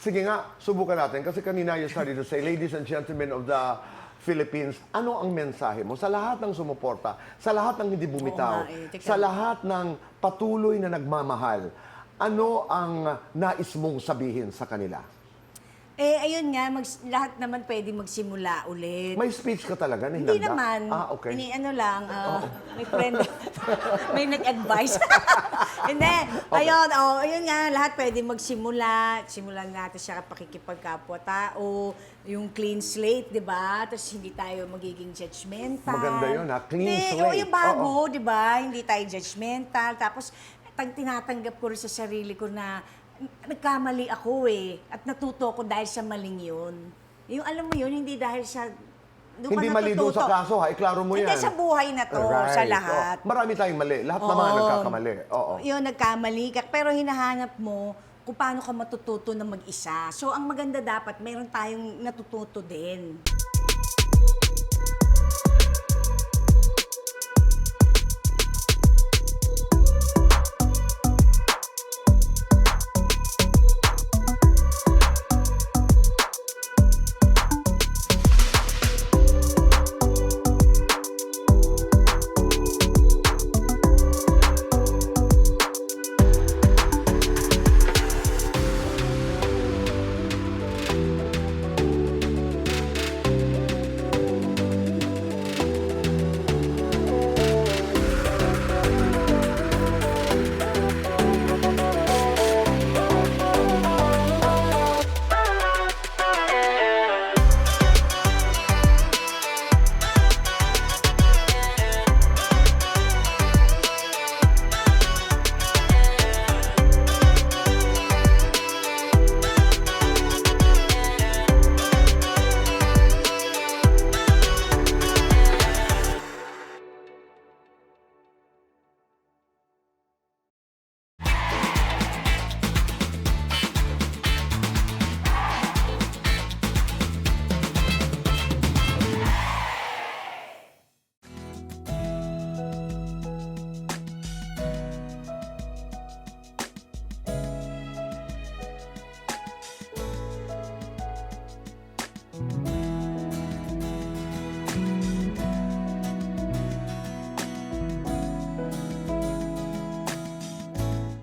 Sige nga, subukan natin. Kasi kanina you started to say, ladies and gentlemen of the Philippines, ano ang mensahe mo sa lahat ng sumuporta, sa lahat ng hindi bumitaw, Oo nga, teka. sa lahat ng patuloy na nagmamahal? Ano ang nais mong sabihin sa kanila? Ayun nga, lahat naman pwede magsimula ulit. May speech ka talaga na Hindi hinanda? naman. Okay. Ano lang, may friend, may nag-advise. Hindi. Ayun nga, lahat pwede magsimula. Simulan natin siya pakikipagkapwa-tao, yung clean slate, di ba? Tapos hindi tayo magiging judgmental. Maganda yun, ha? Clean slate. Oo, yung bago, di ba? Hindi tayo judgmental. Tapos, tinatanggap ko rin sa sarili ko na nagkamali ako at natuto ko dahil sa maling yun. Yung alam mo yun, hindi dahil sa Hindi mali doon sa kaso, ha? Iklaro mo yan. Hindi sa buhay na to, sa lahat. Marami tayong mali. Lahat naman nagkakamali. Oo. Yun, nagkamali ka. Pero hinahanap mo kung paano ka matututo na mag-isa. So, ang maganda dapat, meron tayong natututo din.